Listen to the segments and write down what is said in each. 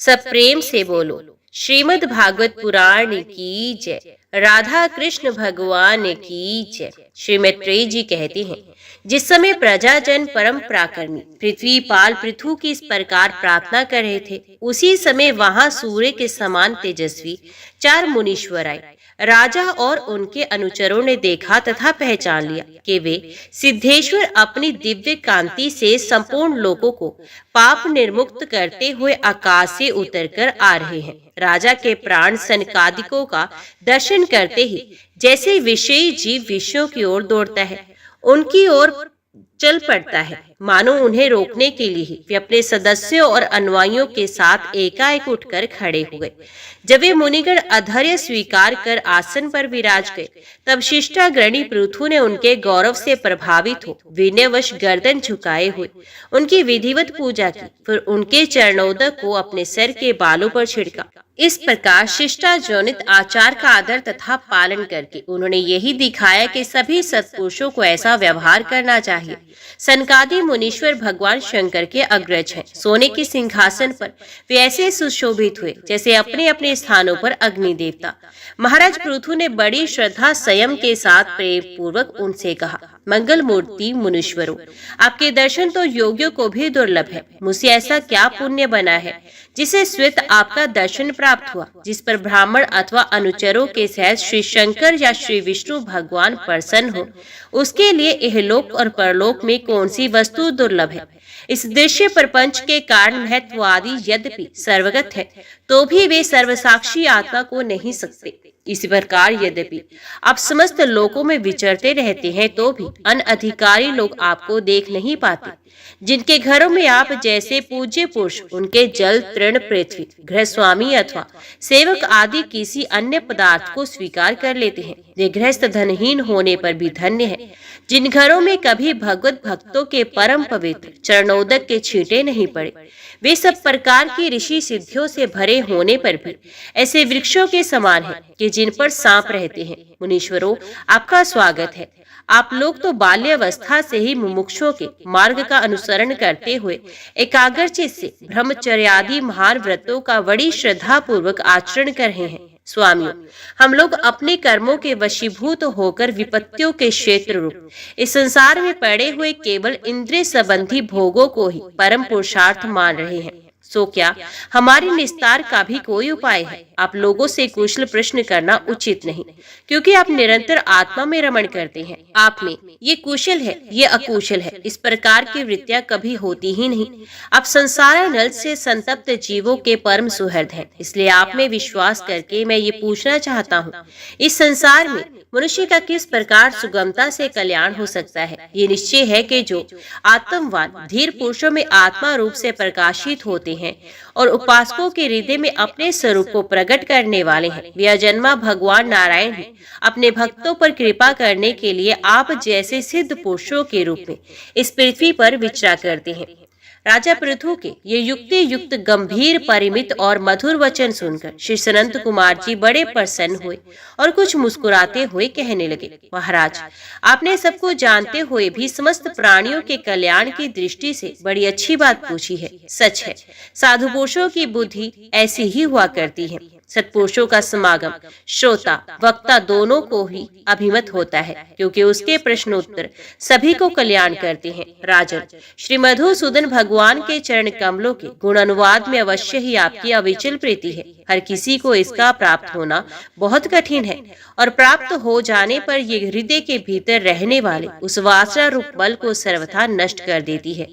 सब प्रेम से बोलो। श्रीमद् भागवत पुराण की जय। राधा कृष्ण भगवान की जय। श्री मैत्रेय जी कहते हैं, जिस समय प्रजाजन परम पराक्रमी पृथ्वी पाल पृथु की इस प्रकार प्रार्थना कर रहे थे, उसी समय वहां सूर्य के समान तेजस्वी 4 मुनीश्वर आए। राजा और उनके अनुचरों ने देखा तथा पहचान लिया कि वे सिद्धेश्वर अपनी दिव्य कांति से संपूर्ण लोगों को पाप निर्मुक्त करते हुए आकाश से उतरकर आ रहे हैं। राजा के प्राण सनकादिकों का दर्शन करते ही जैसे विषयी जीव विषयों की ओर दौड़ता है, उनकी ओर चल पड़ता है, मानो उन्हें रोकने के लिए ही वे अपने सदस्यों और अनुयायियों के साथ एकाएक उठकर खड़े हुए। जब वे मुनिगण अधर्य स्वीकार कर आसन पर विराज गए, तब शिष्टाग्रणी पृथु ने उनके गौरव से प्रभावित हो विनयवश गर्दन झुकाए हुए उनकी विधिवत पूजा की, फिर उनके चरणोदक को अपने सिर के बालों पर छिड़का। इस प्रकार शिष्टाजोनित आचार का आदर तथा पालन करके उन्होंने यही दिखाया कि सभी सत्पुरुषों को ऐसा व्यवहार करना चाहिए। सनकादि मुनीश्वर भगवान शंकर के अग्रज हैं। सोने के सिंहासन पर वे ऐसे सुशोभित हुए जैसे अपने अपने स्थानों पर अग्नि देवता। महाराज पृथु ने बड़ी श्रद्धा संयम के साथ प्रेम पूर्वक उनसे कहा, मंगल मूर्ति मुनीश्वरों, आपके दर्शन तो योगियों को भी दुर्लभ है। मुझसे ऐसा क्या पुण्य बना है जिसे श्वेत आपका दर्शन प्राप्त हुआ, जिस पर ब्राह्मण अथवा अनुचरों के सहित श्री शंकर या श्री विष्णु भगवान प्रसन्न हो, उसके लिए इहलोक और परलोक में कौन सी वस्तु दुर्लभ है। इस दृश्य प्रपंच के कारण महत्व आदि यद्यपि सर्वगत है, तो भी वे सर्वसाक्षी आत्मा को नहीं सकते। इसी प्रकार यद्यपि आप समस्त लोकों में विचरते रहते हैं, तो भी अनअधिकारी लोग आपको देख नहीं पाते। जिनके घरों में आप जैसे पूज्य पुरुष उनके जल, तृण, पृथ्वी, गृह स्वामी अथवा सेवक आदि किसी अन्य पदार्थ को स्वीकार कर लेते हैं, वे गृहस्थ धनहीन होने पर भी धन्य है। जिन घरों में कभी भगवत भक्तों के परम पवित्र चरणोदक के छींटे नहीं पड़े, वे सब प्रकार की ऋषि सिद्धियों से भरे होने पर भी ऐसे वृक्षों के समान हैं कि जिन पर सांप रहते हैं। मुनीश्वरों, आपका स्वागत है। आप लोग तो बाल्यावस्था से ही मुमुक्षुओं के मार्ग का अनुसरण करते हुए एकाग्रचित्त से ब्रह्मचर्यादि महान व्रतों का बड़ी श्रद्धा पूर्वक आचरण कर रहे हैं। स्वामियों, हम लोग अपने कर्मों के वशीभूत होकर विपत्तियों के क्षेत्र रूप इस संसार में पड़े हुए केवल इंद्रिय संबंधी भोगों को ही परम पुरुषार्थ मान रहे हैं। सो क्या हमारे निस्तार का भी कोई उपाय है? आप लोगों से कुशल प्रश्न करना उचित नहीं, क्योंकि आप निरंतर आत्मा में रमण करते हैं। आप में ये कुशल है, ये अकुशल है, इस प्रकार की वृत्तियां कभी होती ही नहीं। आप संसार नल से संतप्त जीवों के परम सुहृद हैं। इसलिए आप में विश्वास करके मैं ये पूछना चाहता हूँ, इस संसार में मनुष्य का किस प्रकार सुगमता से कल्याण हो सकता है? ये निश्चय है कि जो आत्मवान धीर पुरुषों में आत्मा रूप से प्रकाशित होते हैं और उपासकों के हृदय में अपने स्वरूप को प्रकट करने वाले हैं, वे अजन्मा भगवान नारायण ही अपने भक्तों पर कृपा करने के लिए आप जैसे सिद्ध पुरुषों के रूप में इस पृथ्वी पर विचरा करते हैं। राजा पृथु के ये युक्ति युक्त गंभीर परिमित और मधुर वचन सुनकर श्री सनंत कुमार जी बड़े प्रसन्न हुए और कुछ मुस्कुराते हुए कहने लगे, महाराज, आपने सबको जानते हुए भी समस्त प्राणियों के कल्याण की दृष्टि से बड़ी अच्छी बात पूछी है। सच है, साधु पुरुषों की बुद्धि ऐसी ही हुआ करती है। सत्पुरुषों का समागम श्रोता वक्ता दोनों को ही अभिमत होता है, क्योंकि उसके प्रश्नोत्तर सभी को कल्याण करते हैं। राजन, श्री मधुसूदन भगवान के चरण कमलों के गुण अनुवाद में अवश्य ही आपकी अविचल प्रीति है। हर किसी को इसका प्राप्त होना बहुत कठिन है, और प्राप्त हो जाने पर ये हृदय के भीतर रहने वाले उस वासना रूप बल को सर्वथा नष्ट कर देती है,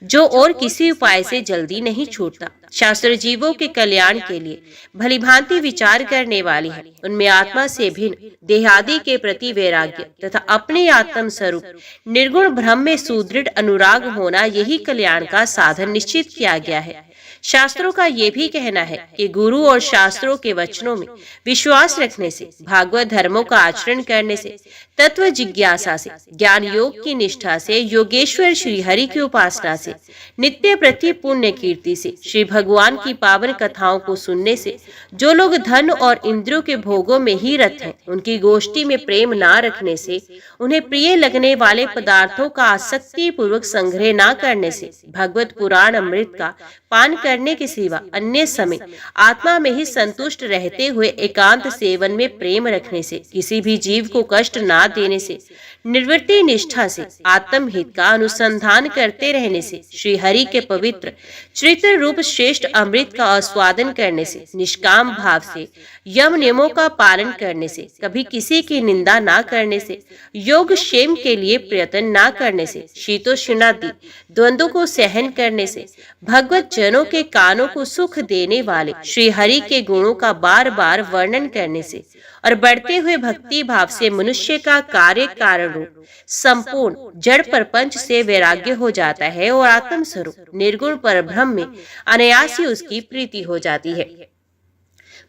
जो और किसी उपाय से जल्दी नहीं छूटता। शास्त्र जीवों के कल्याण के लिए भली भांति विचार करने वाली है। उनमें आत्मा से भिन्न देहादि के प्रति वैराग्य तथा अपने आत्म स्वरूप निर्गुण ब्रह्म में सुदृढ़ अनुराग होना, यही कल्याण का साधन निश्चित किया गया है। शास्त्रों का ये भी कहना है कि गुरु और शास्त्रों के वचनों में विश्वास रखने से, भागवत धर्मों का आचरण करने से, तत्व जिज्ञासा से, ज्ञान योग की निष्ठा से, योगेश्वर श्री हरि की उपासना से, नित्य प्रति पुण्य कीर्ति से, श्री भगवान की पावन कथाओं को सुनने से, जो लोग धन और इंद्रियों के भोगों में ही रत हैं, उनकी गोष्ठी में प्रेम ना रखने से, उन्हें प्रिय लगने वाले पदार्थों का आसक्ति पूर्वक संग्रह ना करने से, भगवत पुराण अमृत का पान करने के सिवा अन्य समय आत्मा में ही संतुष्ट रहते हुए एकांत सेवन में प्रेम रखने से, किसी भी जीव को कष्ट ना देने से, निर्वृत्ति निष्ठा से, आत्महित का अनुसंधान करते रहने से, श्री हरि के पवित्र चरित्र रूप श्रेष्ठ अमृत का आस्वादन करने से, निष्काम भाव से, यम नियमों का पालन करने से, कभी किसी की निंदा ना करने से, योग क्षेम के लिए प्रयत्न ना करने से, शीतोष्णादि द्वंद्वों को सहन करने से, भगवत जनों के कानों को सुख देने वाले श्री हरि के गुणों का बार बार वर्णन करने से और बढ़ते हुए भक्ति भाव से मनुष्य का कार्य कारण रूप संपूर्ण जड़ प्रपंच से वैराग्य हो जाता है और आत्म स्वरूप निर्गुण परब्रह्म में अनायास ही उसकी प्रीति हो जाती है।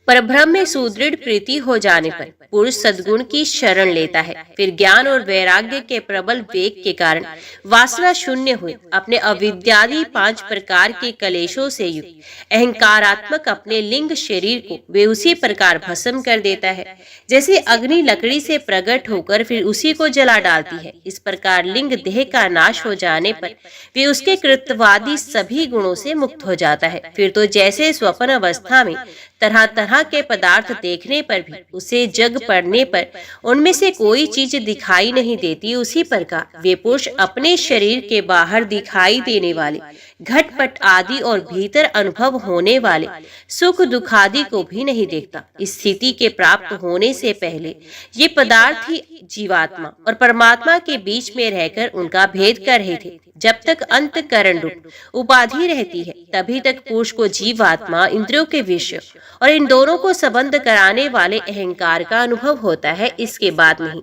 परब्रह्म में सुदृढ़ प्रीति हो जाने पर पुरुष सद्गुण की शरण लेता है। फिर ज्ञान और वैराग्य के प्रबल वेग के कारण वासना शून्य हुए अपने अविद्यादि 5 प्रकार के कलेशों से युक्त अहंकारात्मक अपने लिंग शरीर को वे उसी प्रकार भस्म कर देता है जैसे अग्नि लकड़ी से प्रकट होकर फिर उसी को जला डालती है। इस प्रकार लिंग देह का नाश हो जाने पर वे उसके कृतवादी सभी गुणों से मुक्त हो जाता है। फिर तो जैसे स्वप्न अवस्था में तरह तरह के पदार्थ देखने पर भी उसे जग पड़ने पर उनमें से कोई चीज दिखाई नहीं देती, उसी प्रकार वे पुरुष अपने शरीर के बाहर दिखाई देने वाले घटपट आदि और भीतर अनुभव होने वाले सुख दुख आदि को भी नहीं देखता। इस स्थिति के प्राप्त होने से पहले ये पदार्थ ही जीवात्मा और परमात्मा के बीच में रहकर उनका भेद कर रहे थे। जब तक अंतःकरण रूप उपाधि रहती है तभी तक पुरुष को जीवात्मा, इंद्रियों के विषय और इन दोनों को संबंध कराने वाले अहंकार का अनुभव होता है। इसके बाद नहीं।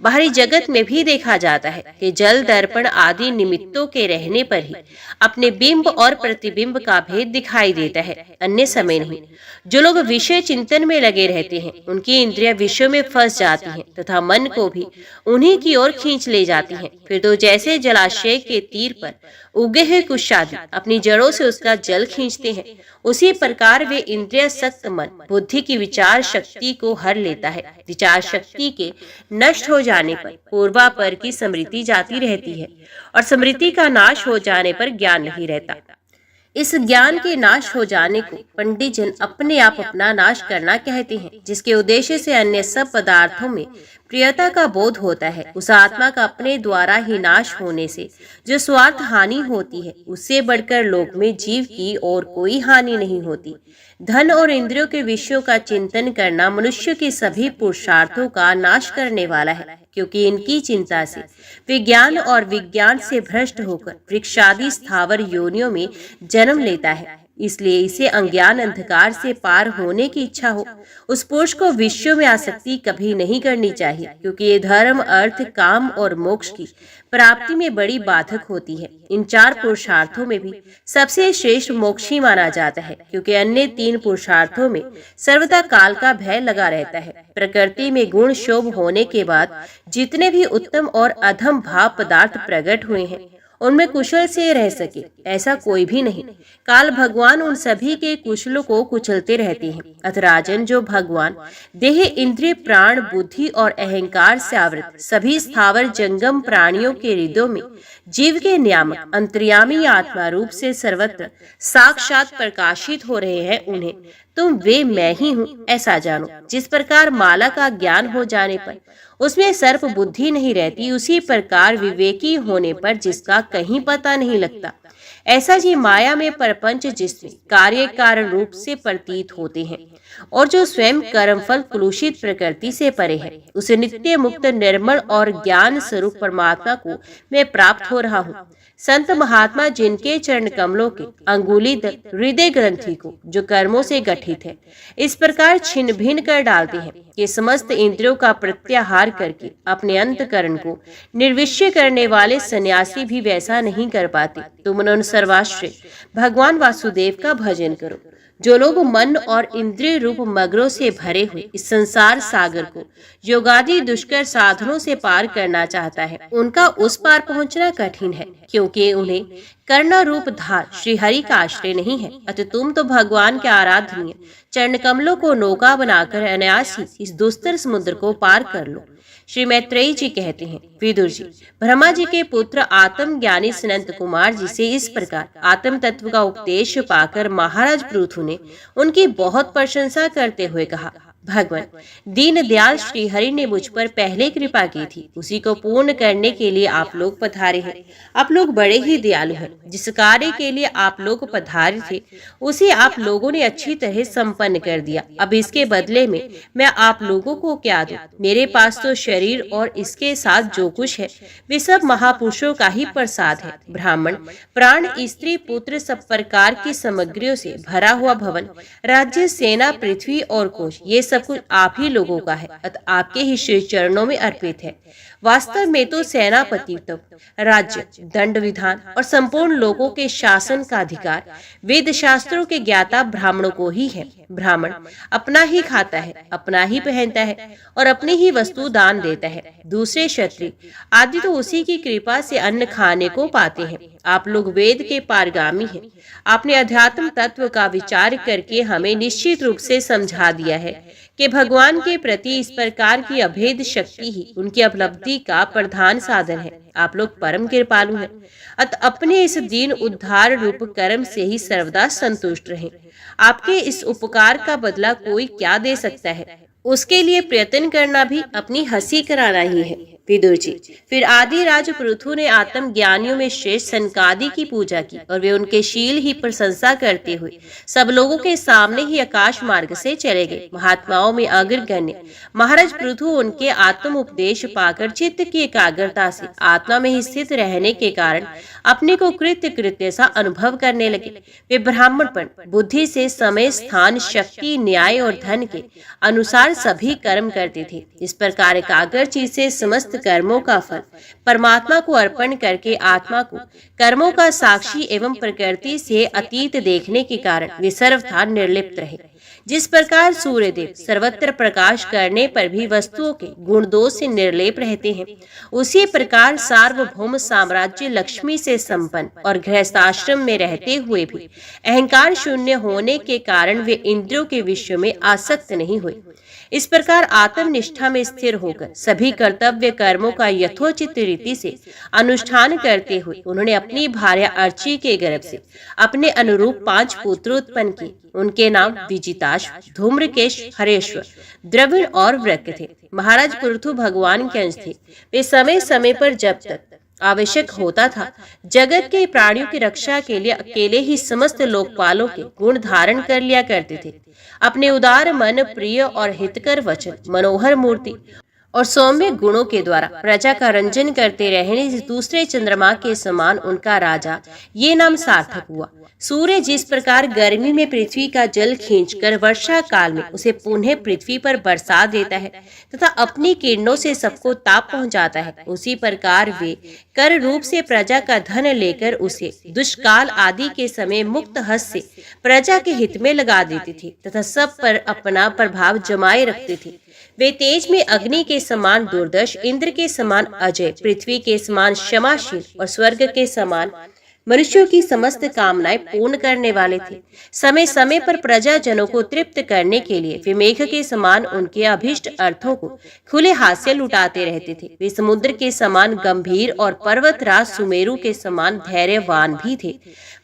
बाहरी जगत में भी देखा जाता है कि जल दर्पण आदि निमित्तों के रहने पर ही अपने बिंब और प्रतिबिंब का भेद दिखाई देता है, अन्य समय नहीं। जो लोग विषय चिंतन में लगे रहते हैं उनकी इंद्रियां विषयों में फंस जाती हैं तथा मन को भी उन्हीं की ओर खींच ले जाती हैं। फिर तो जैसे जलाशय के तीर पर उगे हुए कुशादी अपनी जड़ों से उसका जल खींचते हैं, उसी प्रकार वे इंद्रिय सक्त मन बुद्धि की विचार शक्ति को हर लेता है। विचार शक्ति के नष्ट हो जाने पर पूर्वापर की स्मृति जाती रहती है और स्मृति का नाश हो जाने पर ज्ञान नहीं रहता। इस ज्ञान के नाश हो जाने को पंडित जन अपने आप अपना नाश करना कहते हैं, जिसके उद्देश्य से अन्य सब पदार्थों में प्रियता का बोध होता है। उस आत्मा का अपने द्वारा ही नाश होने से जो स्वार्थ हानि होती है, उससे बढ़कर लोक में जीव की और कोई हानि नहीं होती। धन और इंद्रियों के विषयों का चिंतन करना मनुष्य के सभी पुरुषार्थों का नाश करने वाला है, क्योंकि इनकी चिंता से विज्ञान और विज्ञान से भ्रष्ट होकर वृक्षादि स्थावर योनियों में जन्म लेता है। इसलिए इसे अज्ञान अंधकार से पार होने की इच्छा हो उस पुरुष को विषयों में आसक्ति कभी नहीं करनी चाहिए, क्योंकि ये धर्म, अर्थ, काम और मोक्ष की प्राप्ति में बड़ी बाधक होती है। इन 4 पुरुषार्थों में भी सबसे श्रेष्ठ मोक्ष ही माना जाता है, क्योंकि अन्य 3 पुरुषार्थों में सर्वदा काल का भय लगा रहता है। प्रकृति में गुण शोभ होने के बाद जितने भी उत्तम और अधम भाव पदार्थ प्रकट हुए हैं उनमें कुशल से रह सके ऐसा कोई भी नहीं। काल भगवान उन सभी के कुशलों को कुचलते रहते हैं। अतः राजन, जो भगवान देह, इंद्रिय, प्राण, बुद्धि और अहंकार से आवृत सभी स्थावर जंगम प्राणियों के हृदयों में जीव के नियामक अंतर्यामी आत्मा रूप से सर्वत्र साक्षात प्रकाशित हो रहे हैं, उन्हें तुम वे मैं ही हूँ ऐसा जानो। जिस प्रकार माला का ज्ञान हो जाने पर उसमें सर्प बुद्धि नहीं रहती, उसी प्रकार विवेकी होने पर जिसका कहीं पता नहीं लगता, ऐसा जी माया में प्रपंच जिसमें कार्य कारण रूप से प्रतीत होते हैं और जो स्वयं कर्मफल कुलुषित प्रकृति से परे है, उसे नित्य मुक्त निर्मल और ज्ञान स्वरूप परमात्मा को मैं प्राप्त हो रहा हूँ। संत महात्मा जिनके चरण कमलों के अंगुली हृदय ग्रंथि को जो कर्मों से गठित है इस प्रकार छिन्न भिन्न कर डालते हैं कि समस्त इंद्रियों का प्रत्याहार करके अपने अंतकरण को निर्विषय करने वाले सन्यासी भी वैसा नहीं कर पाते। तुम उन सर्वाश्रय भगवान वासुदेव का भजन करो। जो लोग मन और इंद्रिय रूप मगरों से भरे हुए इस संसार सागर को योगादि दुष्कर साधनों से पार करना चाहता है, उनका उस पार पहुंचना कठिन है, क्योंकि उन्हें कर्ण रूप धार श्री हरि का आश्रय नहीं है। अतः तुम तो भगवान के आराधनीय चरण कमलों को नौका बनाकर अनायास ही इस दुस्तर समुद्र को पार कर लो। श्री मैत्रेयी जी कहते हैं, विदुर जी ब्रह्मा जी के पुत्र आत्म ज्ञानी सनंत कुमार जी से इस प्रकार आत्म तत्व का उपदेश पाकर महाराज पृथु ने उनकी बहुत प्रशंसा करते हुए कहा, भगवान दीनदयाल श्रीहरि ने मुझ पर पहले कृपा की थी, उसी को पूर्ण करने के लिए आप लोग पधारे हैं। आप लोग बड़े ही दयालु हैं। जिस कार्य के लिए आप लोग पधारे थे उसे आप लोगों ने अच्छी तरह संपन्न कर दिया। अब इसके बदले में मैं आप लोगों को क्या दूं? मेरे पास तो शरीर और इसके साथ जो कुछ है वे सब महापुरुषों का ही प्रसाद है। ब्राह्मण, प्राण, स्त्री, पुत्र, सब प्रकार की सामग्रियों से भरा हुआ भवन, राज्य, सेना, पृथ्वी और कोश, ये सब कुछ आप ही लोगों का है, अतः आपके ही श्री चरणों में अर्पित है। वास्तव में तो सेनापतित्व, राज्य, दंड विधान और संपूर्ण लोगों के शासन का अधिकार वेद शास्त्रों के ज्ञाता ब्राह्मणों को ही है। ब्राह्मण अपना ही खाता है, अपना ही पहनता है और अपनी ही वस्तु दान देता है। दूसरे क्षत्रिय आदि तो उसी की कृपा से अन्न खाने को पाते हैं। आप लोग वेद के पारगामी हैं। आपने अध्यात्म तत्व का विचार करके हमें निश्चित रूप से समझा दिया है कि भगवान के प्रति इस प्रकार की अभेद शक्ति ही उनकी उपलब्धि का प्रधान साधन है। आप लोग परम कृपालु हैं, अतः अपने इस दीन उद्धार रूप कर्म से ही सर्वदा संतुष्ट रहें। आपके इस उपकार का बदला कोई क्या दे सकता है? उसके लिए प्रयत्न करना भी अपनी हंसी कराना ही है। विदुर जी फिर आदि राज पृथु ने आत्म ज्ञानियों में श्रेष्ठ सनकादि की पूजा की और वे उनके शील ही प्रशंसा करते हुए सब लोगों के सामने ही आकाश मार्ग से चले गए। महात्माओं में अग्रगण्य महाराज पृथु उनके आत्म उपदेश पाकर चित्त की एकाग्रता से आत्मा में ही स्थित रहने के कारण अपने को कृत्य सा अनुभव करने लगे। वे ब्राह्मणपण बुद्धि से समय, स्थान, शक्ति, न्याय और धन के अनुसार सभी कर्म करते थे। इस प्रकार एकाग्र चित्त से समस्त कर्मों का फल परमात्मा को अर्पण करके आत्मा को कर्मों का साक्षी एवं प्रकृति से अतीत देखने के कारण वे सर्वथा निर्लिप्त रहे। जिस प्रकार सूर्यदेव सर्वत्र प्रकाश करने पर भी वस्तुओं के गुण दोष से निर्लेप रहते हैं, उसी प्रकार सार्वभौम साम्राज्य लक्ष्मी से संपन्न और गृहस्थाश्रम में रहते हुए भी अहंकार शून्य होने के कारण वे इंद्रियों के विषय में आसक्त नहीं हुए। इस प्रकार आत्मनिष्ठा में स्थिर होकर सभी कर्तव्य कर्मों का यथोचित रीति से अनुष्ठान करते हुए उन्होंने अपनी भार्या अर्ची के गर्भ से अपने अनुरूप 5 पुत्र उत्पन्न किए। उनके नाम विजिताश, धूम्रकेश, हरेश्वर, द्रविड़ और वृक्क थे। महाराज पृथु भगवान के अंश थे। वे समय समय पर जब तक आवश्यक होता था जगत के प्राणियों की रक्षा के लिए अकेले ही समस्त लोकपालों के गुण धारण कर लिया करते थे। अपने उदार मन, प्रिय और हितकर वचन, मनोहर मूर्ति और सौम्य गुणों के द्वारा प्रजा का रंजन करते रहने से दूसरे चंद्रमा के समान उनका राजा ये नाम सार्थक हुआ। सूर्य जिस प्रकार गर्मी में पृथ्वी का जल खींचकर वर्षा काल में उसे पुनः पृथ्वी पर बरसा देता है तथा अपनी किरणों से सबको ताप पहुंचाता है, उसी प्रकार वे कर रूप से प्रजा का धन लेकर उसे दुष्काल आदि के समय मुक्त हस्त से प्रजा के हित में लगा देते थे तथा सब पर अपना प्रभाव जमाए रखते थे। वे तेज में अग्नि के समान दुर्दर्श, इंद्र के समान अजय, पृथ्वी के समान क्षमाशील और स्वर्ग के समान मनुष्यों की समस्त कामनाएं पूर्ण करने वाले थे। समय समय पर प्रजाजनों को तृप्त करने के लिए वे मेघ के समान उनके अभिष्ट अर्थों को खुले हाथ से लुटाते रहते थे। वे समुद्र के समान गंभीर और पर्वतराज सुमेरु के समान धैर्यवान भी थे।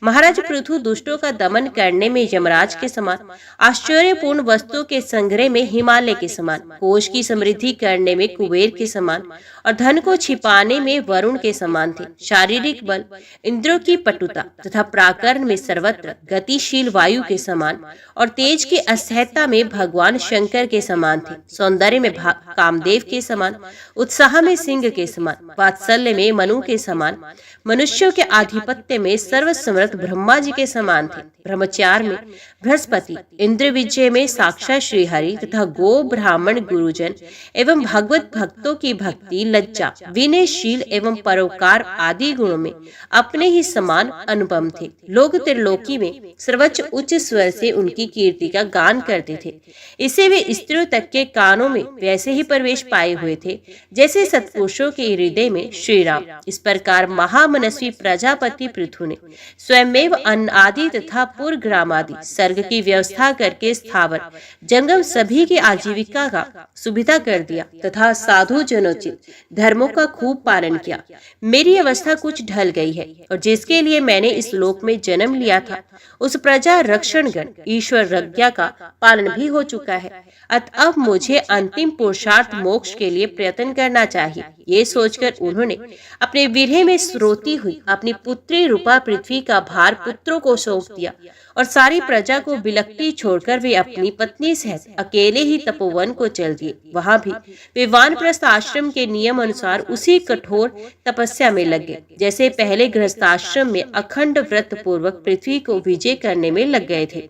महाराज पृथु दुष्टों का दमन करने में यमराज के समान, आश्चर्यपूर्ण वस्तुओं के संग्रह में हिमालय के समान, कोष की समृद्धि करने में कुबेर के समान और धन को छिपाने में वरुण के समान थे। शारीरिक बल, इंद्रियों की पटुता तथा प्राकरण में सर्वत्र गतिशील वायु के समान और तेज के असहता में भगवान शंकर के समान थे। सौंदर्य में कामदेव के समान, उत्साह में सिंह के समान, वात्सल्य में मनु के समान, मनुष्यों के आधिपत्य में सर्वसमर्थ ब्रह्मा जी के समान थे। ब्रह्मचार में बृहस्पति, इंद्र विजय में साक्षात श्रीहरि तथा गो ब्राह्मण गुरुजन एवं भगवत भक्तों की भक्ति, लज्जा, विनयशील एवं परोपकार आदि गुणों में अपने ही समान अनुपम थे। लोग त्रिलोकी में सर्वोच्च उच्च स्वर से उनकी कीर्ति का गान करते थे। इससे वे स्त्रियों तक के कानों में वैसे ही प्रवेश पाए हुए थे जैसे सत्पुरुषों के हृदय में श्री राम। इस प्रकार महामनस्वी प्रजापति पृथु ने स्वयमेव अन्न आदि तथा पूर्व ग्राम आदि सर्ग की व्यवस्था करके स्थावर जंगम सभी की आजीविका का सुविधा कर दिया तथा साधु जनोचित धर्मों का खूब पालन किया। मेरी अवस्था कुछ ढल गई है और जिसके लिए मैंने इस लोक में जन्म लिया था उस प्रजा रक्षण गण ईश्वर रज्ञा का पालन भी हो चुका है। अतः अब मुझे अंतिम पुरुषार्थ मोक्ष के लिए प्रयत्न करना चाहिए। ये सोचकर उन्होंने अपने विरह में स्रोती हुई अपनी पुत्री रूपा पृथ्वी का भार पुत्रों को सौंप दिया और सारी प्रजा को बिलखती छोड़कर वे अपनी पत्नी सहित अकेले ही तपोवन को चल दिए। वहां भी वे वानप्रस्थ आश्रम के नियम अनुसार उसी कठोर तपस्या में लग गए जैसे पहले गृहस्थाश्रम में अखंड व्रत पूर्वक पृथ्वी को विजय करने में लग गए थे।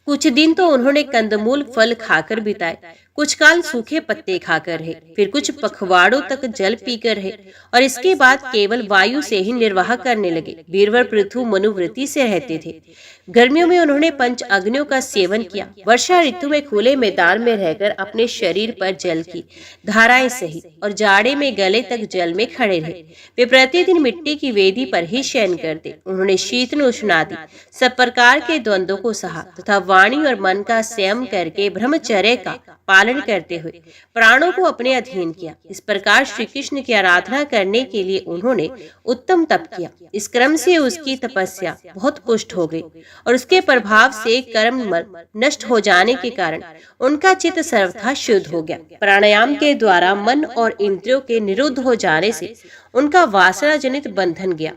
कुछ दिन तो उन्होंने कंदमूल फल खाकर बिताए, कुछ काल सूखे पत्ते खाकर रहे, फिर कुछ पखवाड़ों तक जल पीकर रहे और इसके बाद केवल वायु से ही निर्वाह करने लगे। वीरवर पृथु मनुवृत्ति से रहते थे। गर्मियों में उन्होंने पंच अग्नियों का सेवन किया। वर्षा ऋतु में खुले मैदान में रहकर अपने शरीर पर जल की धाराएं सही और जाड़े में गले तक जल में खड़े रहे। वे प्रतिदिन मिट्टी की वेदी पर ही शयन करते। उन्होंने शीतल उष्णादि सब प्रकार के द्वंद्वों को सहा तथा वाणी और मन का संयम करके ब्रह्मचर्य का पालन करते हुए प्राणों को अपने अधीन किया। इस प्रकार श्री कृष्ण की आराधना करने के लिए उन्होंने उत्तम तप किया। इस क्रम से उसकी तपस्या बहुत पुष्ट हो गई और उसके प्रभाव से कर्म नष्ट हो जाने के कारण उनका चित्त सर्वथा शुद्ध हो गया। प्राणायाम के द्वारा मन और इंद्रियों के निरुद्ध हो जाने से उनका वासना जनित बंधन गया।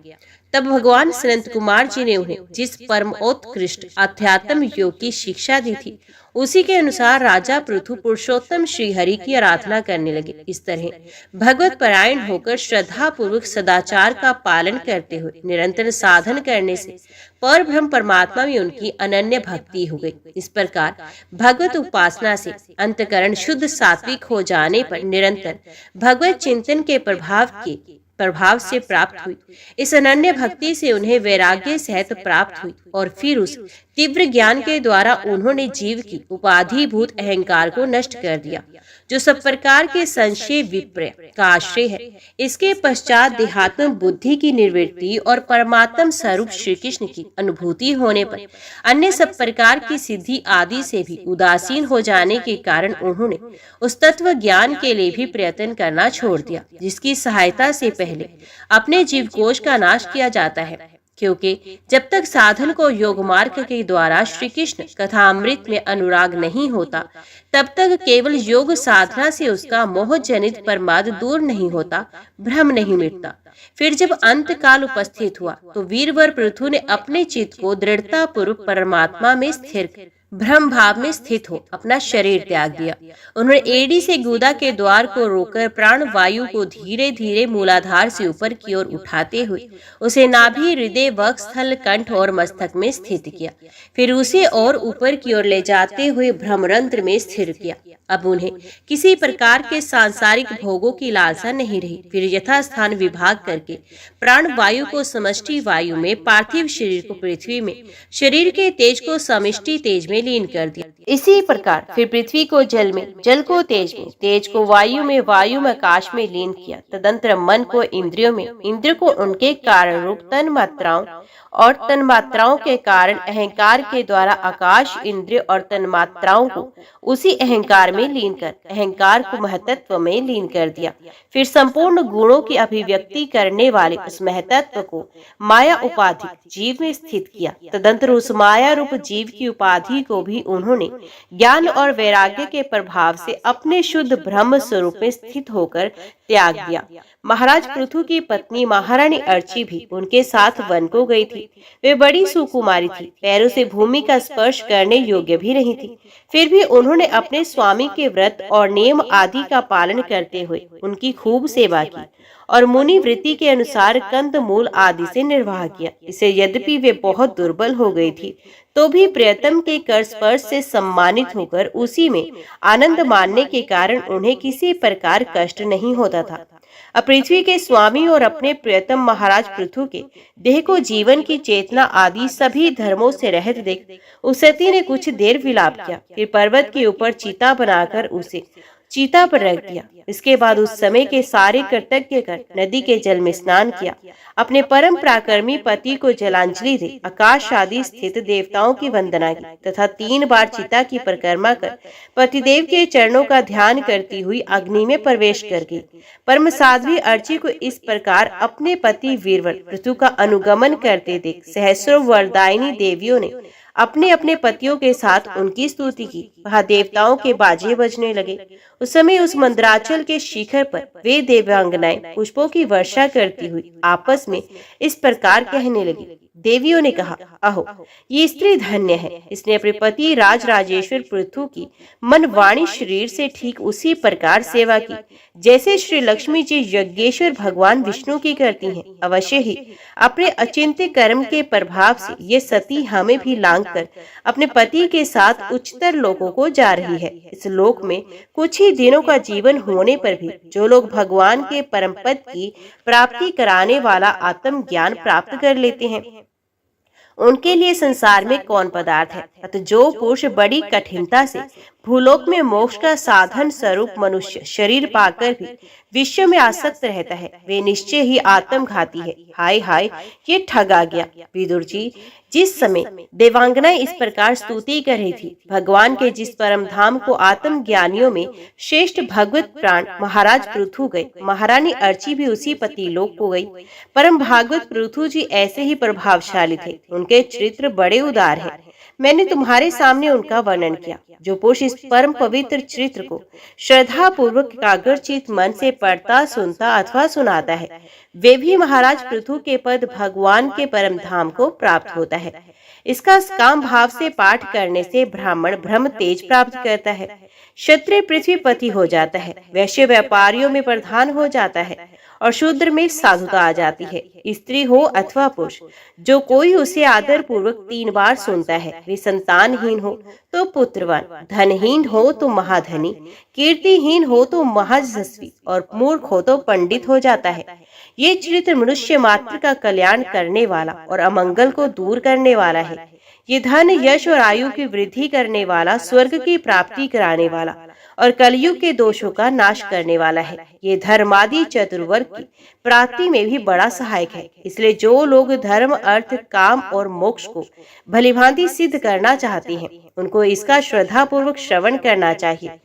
तब भगवान सनत कुमार जी ने उन्हें जिस परमोत्कृष्ट अध्यात्म योग की शिक्षा दी थी उसी के अनुसार राजा पृथु पुरुषोत्तम श्री हरि की आराधना करने लगे। इस तरह भगवत परायण होकर श्रद्धा पूर्वक सदाचार का पालन करते हुए निरंतर साधन करने से पर ब्रह्म परमात्मा में उनकी अनन्य भक्ति हो गई। इस प्रकार भगवत उपासना से अंतकरण शुद्ध सात्विक हो जाने पर निरंतर भगवत चिंतन के प्रभाव से प्राप्त हुई। इस अनन्य भक्ति से उन्हें वैराग्य सहित प्राप्त हुई और फिर उस तीव्र ज्ञान के द्वारा उन्होंने जीव की उपाधिभूत अहंकार को नष्ट कर दिया जो सब प्रकार के संशय विपर्य का आश्रय है। इसके पश्चात देहात्म बुद्धि की निर्वृत्ति और परमात्म स्वरूप श्री कृष्ण की अनुभूति होने पर अन्य सब प्रकार की सिद्धि आदि से भी उदासीन हो जाने के कारण उन्होंने उस तत्व ज्ञान के लिए भी प्रयत्न करना छोड़ दिया जिसकी सहायता से पहले अपने जीव कोश का नाश किया जाता है। क्योंकि जब तक साधन को योग मार्ग के द्वारा श्री कृष्ण कथा अमृत में अनुराग नहीं होता तब तक केवल योग साधना से उसका मोह जनित प्रमाद दूर नहीं होता, भ्रम नहीं मिटता। फिर जब अंत काल उपस्थित हुआ तो वीरवर पृथु ने अपने चित्त को दृढ़ता पूर्वक परमात्मा में स्थिर ब्रह्म भाव में स्थित हो अपना शरीर त्याग दिया। उन्होंने एड़ी से गुदा के द्वार को रोककर प्राण वायु को धीरे धीरे मूलाधार से ऊपर की ओर उठाते हुए उसे नाभि, हृदय, वक्षस्थल, कंठ और मस्तक में स्थित किया। फिर उसे और ऊपर की ओर ले जाते हुए ब्रह्मरंध्र में स्थिर किया। अब उन्हें किसी प्रकार के सांसारिक भोगों की लालसा नहीं रही। फिर यथास्थान विभाग करके प्राण वायु को समष्टि वायु में, पार्थिव शरीर को पृथ्वी में, शरीर के तेज को समष्टि तेज में लीन कर दिया। इसी प्रकार फिर पृथ्वी को जल में, जल को तेज में, तेज को वायु में, वायु में आकाश में लीन किया। तदंतर मन को इंद्रियों में, इंद्र को उनके कारण रूप तन मात्राओं और तन मात्राओं के कारण अहंकार के द्वारा आकाश, इंद्रिय और तन मात्राओं को उसी अहंकार में लीन कर अहंकार को महतत्व में लीन कर दिया। फिर संपूर्ण गुणों की अभिव्यक्ति करने वाले उस महतत्व को माया उपाधि जीव में स्थित किया। तदंतर उस माया रूप जीव की उपाधि को भी उन्होंने ज्ञान और वैराग्य के प्रभाव से अपने शुद्ध ब्रह्म स्वरूप में स्थित होकर त्याग दिया। महाराज पृथु की पत्नी महारानी अर्ची भी उनके साथ वन को गई थी। वे बड़ी सुकुमारी थी, पैरों से भूमि का स्पर्श करने योग्य भी नहीं थी। फिर भी उन्होंने अपने स्वामी के व्रत और नियम आदि का पालन करते हुए उनकी खूब सेवा की और मुनि वृत्ति के अनुसार कंद मूल आदि से निर्वाह किया। इसे यद्यपि वे बहुत दुर्बल हो गई थी तो भी प्रियतम के कर स्पर्श से सम्मानित होकर उसी में आनंद मानने के कारण उन्हें किसी प्रकार कष्ट नहीं होता था। अब पृथ्वी के स्वामी और अपने प्रियतम महाराज पृथु के देह को जीवन की चेतना आदि सभी धर्मों से रहित देख उस सती ने कुछ देर विलाप किया, फिर पर्वत के ऊपर चीता बनाकर उसे चीता पर रख दिया। इसके बाद उस समय के सारे कृतज्ञ कर नदी के जल में स्नान किया, अपने परम पराक्रमी पति को जलांजलि दे आकाश आदि स्थित देवताओं की वंदना की तथा 3 बार चिता की परिक्रमा कर पतिदेव के चरणों का ध्यान करती हुई अग्नि में प्रवेश कर गई। परम साध्वी अर्ची को इस प्रकार अपने पति वीरवर पृथु का अनुगमन करते देख सहस्रों वरदायिनी देवियों ने अपने अपने पतियों के साथ उनकी स्तुति की। वहां देवताओं के बाजे बजने लगे। उस समय उस मंदराचल के शिखर पर वे देवांगनाएं पुष्पों की वर्षा करती हुई आपस में इस प्रकार कहने लगी। देवियों ने कहा, अहो ये स्त्री धन्य है, इसने अपने पति राज राजेश्वर पृथु की मन वाणी शरीर से ठीक उसी प्रकार सेवा की जैसे श्री लक्ष्मी जी यज्ञेश्वर भगवान विष्णु की करती हैं। अवश्य ही अपने अचिंत्य कर्म के प्रभाव से ये सती हमें भी लांग कर अपने पति के साथ उच्चतर लोकों को जा रही है। इस लोक में कुछ ही दिनों का जीवन होने पर भी जो लोग भगवान के परम पद की प्राप्ति कराने वाला आत्म ज्ञान प्राप्त कर लेते हैं उनके लिए संसार में कौन पदार्थ है। अतः जो पुरुष बड़ी कठिनता से भूलोक में मोक्ष का साधन स्वरूप मनुष्य शरीर पाकर भी विश्व में आसक्त रहता है वे निश्चय ही आत्मघाती है। हाय हाय ये ठगा गया। विदुर जी, जिस समय देवांगनाएं इस प्रकार स्तुति कर रही थी, भगवान के जिस परम धाम को आत्म ज्ञानियों में श्रेष्ठ भगवत प्राण महाराज पृथु गए, महारानी अर्ची भी उसी पति लोक को गई। परम भागवत पृथु जी ऐसे ही प्रभावशाली थे, उनके चरित्र बड़े उदार है। मैंने तुम्हारे सामने उनका वर्णन किया। जो पुरुष इस परम पवित्र चरित्र को श्रद्धा पूर्वक एकाग्रचित मन से पढ़ता, सुनता अथवा सुनाता है, वे भी महाराज पृथु के पद भगवान के परम धाम को प्राप्त होता है। इसका काम भाव से पाठ करने से ब्राह्मण ब्रह्म तेज प्राप्त करता है, क्षत्रिय पृथ्वीपति हो जाता है, वैश्य व्यापारियों में प्रधान हो जाता है और शूद्र में साधुता आ जाती है। स्त्री हो अथवा पुरुष, जो कोई उसे आदर पूर्वक 3 बार सुनता है, वे संतानहीन हो तो पुत्रवान, धनहीन हो तो महाधनी, कीर्तिहीन हो तो महायशस्वी और मूर्ख हो तो पंडित हो जाता है। ये चरित्र मनुष्य मात्र का कल्याण करने वाला और अमंगल को दूर करने वाला है। ये धन, यश और आयु की वृद्धि करने वाला, स्वर्ग की प्राप्ति कराने वाला और कलयुग के दोषों का नाश करने वाला है। ये धर्मादि चतुर्वर्ग की प्राप्ति में भी बड़ा सहायक है। इसलिए जो लोग धर्म, अर्थ, काम और मोक्ष को भलीभांति सिद्ध करना चाहते हैं, उनको इसका श्रद्धा पूर्वक श्रवण करना चाहिए।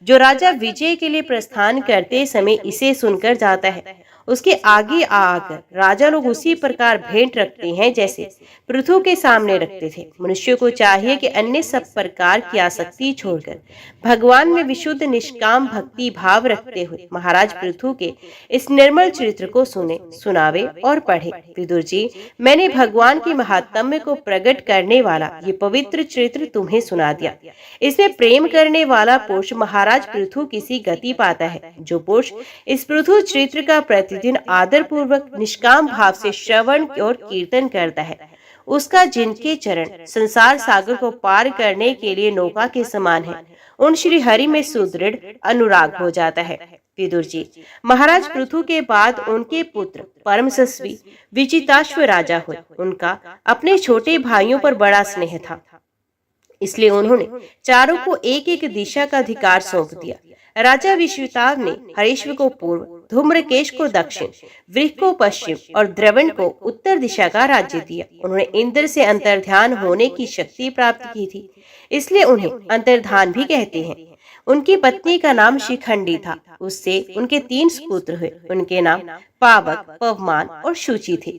जो राजा विजय के लिए प्रस्थान करते समय इसे सुनकर जाता है, उसके आगे आकर राजा लोग उसी प्रकार भेंट रखते हैं जैसे पृथु के सामने रखते थे। मनुष्य को चाहिए कि अन्य सब प्रकार की आसक्ति छोड़कर भगवान में विशुद्ध निष्काम भक्ति भाव रखते हुए महाराज पृथु के इस निर्मल चरित्र को सुने, सुनावे और पढ़े। विदुर जी, मैंने भगवान के महात्म्य को प्रकट करने वाला ये पवित्र चरित्र तुम्हें सुना दिया। इसमें प्रेम करने वाला पुरुष महाराज पृथु किसी गति पाता है। जो पुरुष इस पृथु चरित्र का प्रतिदिन आदर पूर्वक निष्काम भाव से श्रवण और कीर्तन करता है, उसका जिनके चरण संसार सागर को पार करने के लिए नौका के समान है, उन श्री हरि में सुदृढ़ अनुराग हो जाता है। विदुर जी, महाराज पृथु के बाद उनके पुत्र परम यशस्वी विजिताश्व राजा हुए। उनका अपने छोटे भाइयों पर बड़ा स्नेह था, इसलिए उन्होंने चारों को एक एक दिशा का अधिकार सौंप दिया। राजा विश्वताव ने हरेश्वर को पूर्व, धूम्रकेश को दक्षिण, वृष को पश्चिम और द्रवण को उत्तर दिशा का राज्य दिया। उन्होंने इंद्र से अंतर्ध्यान होने की शक्ति प्राप्त की थी, इसलिए उन्हें अंतर्धान भी कहते हैं। उनकी पत्नी का नाम शिखंडी था। उससे उनके 3 पुत्र हुए। उनके नाम पावक, पवमान और शुचि थे।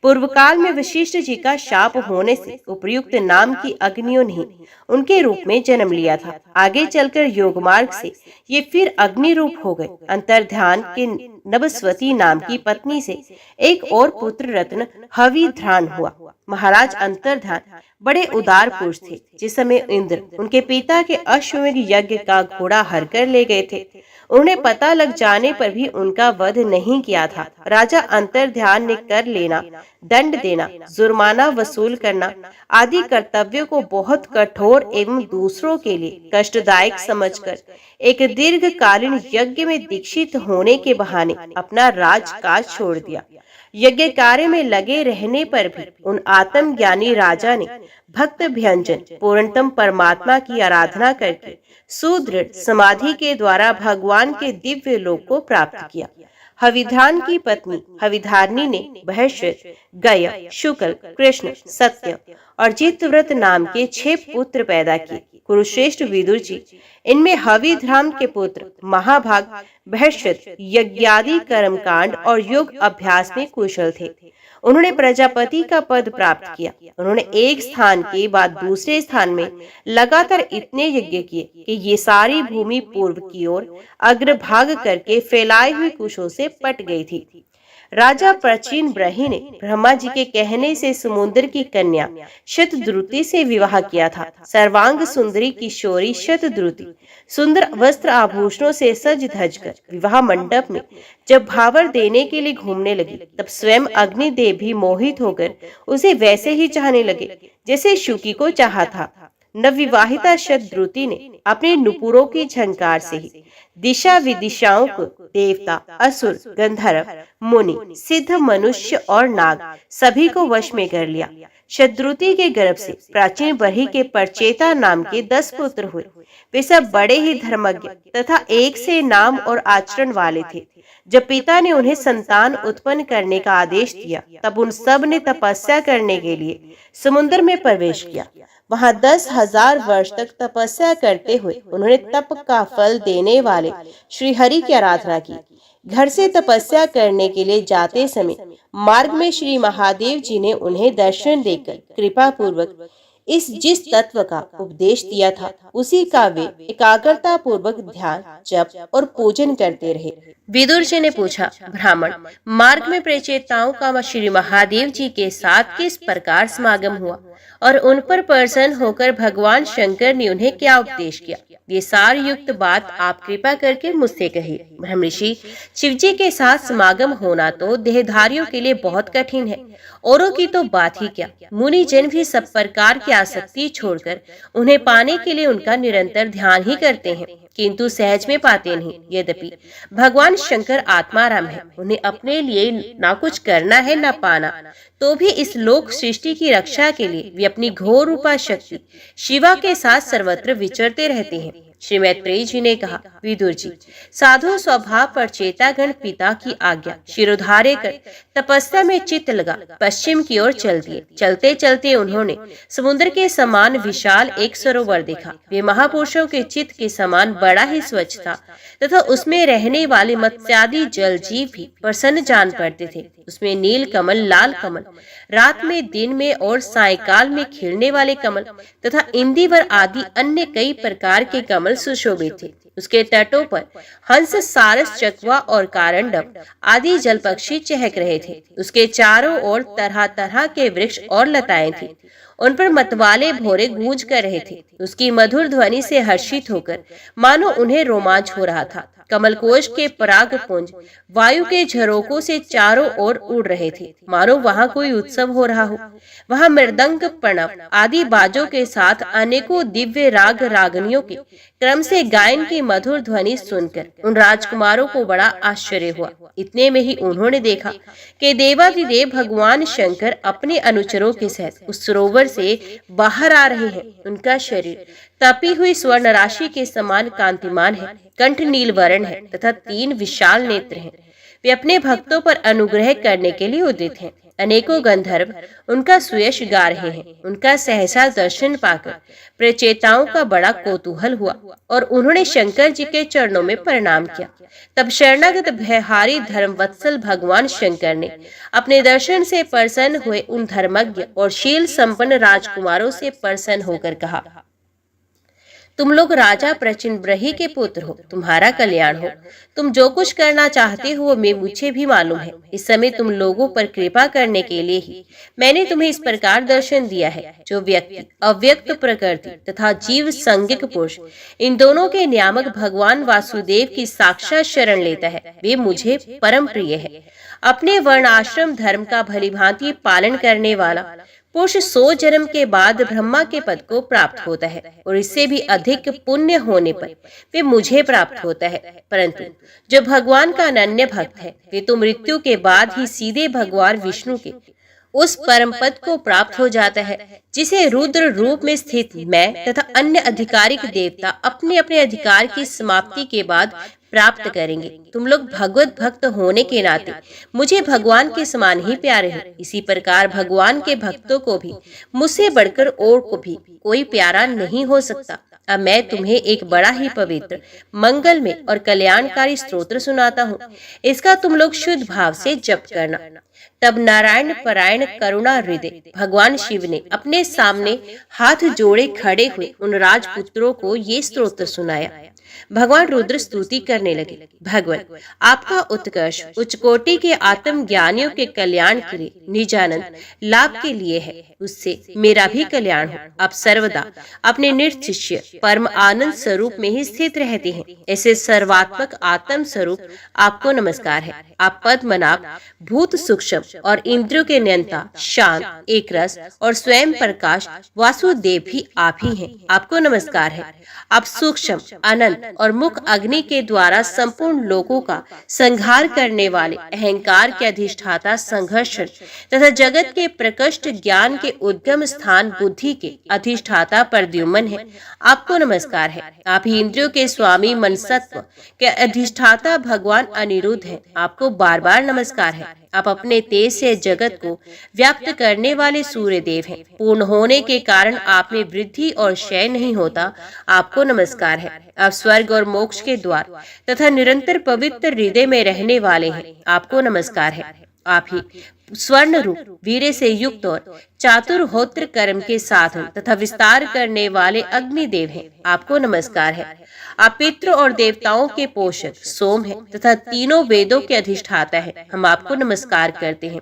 पूर्व काल में वशिष्ठ जी का शाप होने से उपयुक्त नाम की अग्नियों ने उनके रूप में जन्म लिया था। आगे चलकर योग मार्ग से ये फिर अग्नि रूप हो गए। अंतर्ध्यान के नभस्वती नाम की पत्नी से एक और पुत्र रत्न हविध्रान हुआ। महाराज अंतर्ध्यान बड़े उदार पुरुष थे। जिस समय इंद्र उनके पिता के अश्वमेध यज्ञ का घोड़ा हर कर ले गए थे, उन्हें पता लग जाने पर भी उनका वध नहीं किया था। राजा अंतर ध्यान ने कर लेना, दंड देना, जुर्माना वसूल करना आदि कर्तव्यों को बहुत कठोर एवं दूसरों के लिए कष्टदायक समझकर एक दीर्घकालीन यज्ञ में दीक्षित होने के बहाने अपना राजकाज छोड़ दिया। यज्ञ कार्य में लगे रहने पर भी उन आत्मज्ञानी राजा ने भक्त भंजन पूर्णतम परमात्मा की आराधना करके सुदृढ़ समाधि के द्वारा भगवान के दिव्य लोक को प्राप्त किया। हविधान की पत्नी हविधारिणी ने बृहस्पति, गय, शुक्ल, कृष्ण, सत्य और जितव्रत नाम के 6 पुत्र पैदा किए। कुरुश्रेष्ठ विदुर जी, इनमें हविध्राम के पुत्र महाभाग बृहस्पति यज्ञादि कर्मकांड और योग अभ्यास में कुशल थे। उन्होंने प्रजापति का पद प्राप्त किया। उन्होंने एक स्थान के बाद दूसरे स्थान में लगातार इतने यज्ञ किए कि ये सारी भूमि पूर्व की ओर अग्रभाग करके फैलाई हुई कुशों से पट गई थी। राजा प्राचीन ब्रही ने ब्रह्मा जी के कहने से समुद्र की कन्या शतद्रुति से विवाह किया था। सर्वांग सुंदरी किशोरी शतद्रुति सुंदर वस्त्र आभूषणों से सज धज कर विवाह मंडप में जब भावर देने के लिए घूमने लगी, तब स्वयं अग्निदेव भी मोहित होकर उसे वैसे ही चाहने लगे जैसे शुकी को चाहा था। नवविवाहिता शतद्रुति ने अपने नुपुरों की झंकार से ही दिशा विदिशाओं को देवता, असुर, गंधर्व, मुनि, सिद्ध, मनुष्य और नाग सभी को वश में कर लिया। शतद्रुति के गर्भ से प्राचीन बरही के परचेता नाम के 10 पुत्र हुए। वे सब बड़े ही धर्मज्ञ तथा एक से नाम और आचरण वाले थे। जब पिता ने उन्हें संतान उत्पन्न करने का आदेश दिया, तब उन सब ने तपस्या करने के लिए समुद्र में प्रवेश किया। वहां 10,000 वर्ष तक तपस्या करते हुए उन्होंने तप का फल देने वाले श्री हरि की आराधना की। घर से तपस्या करने के लिए जाते समय मार्ग में श्री महादेव जी ने उन्हें दर्शन देकर कृपा पूर्वक जिस तत्व का उपदेश दिया था, उसी का वे एकाग्रता पूर्वक ध्यान, जप और पूजन करते रहे। विदुर जी ने पूछा, ब्राह्मण, मार्ग में प्रचेताओं का श्री महादेव जी के साथ किस प्रकार समागम हुआ और उन पर प्रसन्न होकर भगवान शंकर ने उन्हें क्या उपदेश किया? ये सार युक्त बात आप कृपा करके मुझसे कहिए। ब्रह्म ऋषि, शिव जी के साथ समागम होना तो देहधारियों के लिए बहुत कठिन है, औरों की तो बात ही क्या। मुनि जन भी सब प्रकार की आसक्ति छोड़कर उन्हें पाने के लिए उनका निरंतर ध्यान ही करते हैं, किंतु सहज में पाते नहीं। यद्यपि भगवान शंकर आत्माराम है, उन्हें अपने लिए ना कुछ करना है ना पाना, तो भी इस लोक सृष्टि की रक्षा के लिए वे अपनी घोर रूपा शक्ति शिवा के साथ सर्वत्र विचरते रहते हैं। श्री मैत्रेय जी ने कहा, विदुर जी, साधु स्वभाव पर चेतागण पिता की आज्ञा शिरोधार्य कर तपस्या में चित्त लगा पश्चिम की ओर चल दिए। चलते चलते उन्होंने समुद्र के समान विशाल एक सरोवर देखा। वे महापुरुषों के चित्त के समान बड़ा ही स्वच्छ था तथा उसमें रहने वाले मत्स्यादि जल जीव भी प्रसन्न जान पड़ते थे। उसमें नील कमल, लाल कमल, रात में, दिन में और सायकाल में खिलने वाले कमल तथा इंदिवर आदि अन्य कई प्रकार के कमल सुशोभित थे। उसके तटों पर हंस, सारस, चकवा और कारंडव आदि जल पक्षी चहक रहे थे। उसके चारों ओर तरह तरह के वृक्ष और लताएं थी। उन पर मतवाले भोरे गूंज कर रहे थे। उसकी मधुर ध्वनि से हर्षित होकर मानो उन्हें रोमांच हो रहा था। कमलकोश के पराग पुंज वायु के झरोकों से चारों ओर उड़ रहे थे, मानो वहां कोई उत्सव हो रहा हो। वहां मृदंग, प्रणव आदि बाजों के साथ अनेकों दिव्य राग रागनियों के क्रम से गायन की मधुर ध्वनि सुनकर उन राजकुमारों को बड़ा आश्चर्य हुआ। इतने में ही उन्होंने देखा कि देवाधिदेव भगवान शंकर अपने अनुचरों के साथ उस सरोवर से बाहर आ रहे हैं। उनका शरीर तपी हुई स्वर्ण राशि के समान कांतिमान है, कंठ नील वर्ण है तथा 3 विशाल नेत्र हैं। वे अपने भक्तों पर अनुग्रह करने के लिए उदित हैं। अनेकों गंधर्व उनका सुयश गा रहे हैं। उनका सहसा दर्शन पाकर प्रचेताओं का बड़ा कौतूहल हुआ और उन्होंने शंकर जी के चरणों में प्रणाम किया। तब शरणागत भयहारी धर्मवत्सल भगवान शंकर ने अपने दर्शन से प्रसन्न हुए उन धर्मज्ञ और शील संपन्न राजकुमारों से प्रसन्न होकर कहा, तुम लोग राजा प्रचिनब्रही के पुत्र हो, तुम्हारा कल्याण हो। तुम जो कुछ करना चाहते हो वो मुझे भी मालूम है। इस समय तुम लोगों पर कृपा करने के लिए ही मैंने तुम्हें इस प्रकार दर्शन दिया है। जो व्यक्ति अव्यक्त प्रकृति तथा जीव संज्ञक पुरुष इन दोनों के नियामक भगवान वासुदेव की साक्षात शरण लेता है, वे मुझे परम प्रिय है। अपने वर्णाश्रम धर्म का भलीभांति पालन करने वाला पुरुष 100 जन्म के बाद ब्रह्मा के पद को प्राप्त होता है और इससे भी अधिक पुण्य होने पर वे मुझे प्राप्त होता है। परंतु जो भगवान का अनन्य भक्त है, वे तो मृत्यु के बाद ही सीधे भगवान विष्णु के उस परम पद को प्राप्त हो जाता है, जिसे रुद्र रूप में स्थित मैं तथा अन्य अधिकारिक देवता अपने अपने अधिकार की समाप्ति के बाद प्राप्त करेंगे। तुम लोग भगवत भक्त होने के नाते मुझे भगवान के समान ही प्यारे हो। इसी प्रकार भगवान के भक्तों को भी मुझसे बढ़कर और को भी कोई प्यारा नहीं हो सकता। अब मैं तुम्हें एक बड़ा ही पवित्र, मंगलमय और कल्याणकारी स्तोत्र सुनाता हूँ। इसका तुम लोग शुद्ध भाव से जप करना। तब नारायण परायण करुणा हृदय भगवान शिव ने अपने सामने हाथ जोड़े खड़े हुए उन राजपुत्रों को ये स्तोत्र सुनाया। भगवान रुद्र स्तुति करने लगे, भगवान आपका उत्कर्ष उच्च कोटि के आत्म ज्ञानियों के कल्याण के लिए, निजानंद लाभ के लिए है, उससे मेरा भी कल्याण हो। आप सर्वदा अपने निर्शिष्य परम आनंद स्वरूप में ही स्थित रहते हैं। ऐसे सर्वात्मक आत्म स्वरूप आपको नमस्कार है। आप पद्मनाभ, भूत सूक्ष्म और इंद्रियों के नियंता, शांत, एक रस और स्वयं प्रकाश वासुदेव भी आप ही हैं। आपको नमस्कार है। आप सूक्ष्म, अनंत और मुख अग्नि के द्वारा संपूर्ण लोगों का संहार करने वाले, अहंकार के अधिष्ठाता संघर्षण तथा जगत के प्रकृष्ट ज्ञान के उद्गम स्थान बुद्धि के अधिष्ठाता प्रद्युम्न है। आपको नमस्कार है। आप ही इंद्रियों के स्वामी मनसत्व के अधिष्ठाता भगवान अनिरुद्ध है। आपको बार बार नमस्कार है। आप अपने तेज से जगत को व्याप्त करने वाले सूर्य देव हैं। पूर्ण होने के कारण आप में वृद्धि और क्षय नहीं होता। आपको नमस्कार है। आप स्वर्ग और मोक्ष के द्वार तथा निरंतर पवित्र हृदय में रहने वाले हैं। आपको नमस्कार है। आप ही स्वर्ण रूप, वीर्य से युक्त और चातुर्होत्र कर्म के साधन तथा विस्तार करने वाले अग्निदेव हैं। आपको नमस्कार है। आप पितृ और देवताओं के पोषक सोम हैं तथा तीनों वेदों के अधिष्ठाता हैं। हम आपको नमस्कार करते हैं।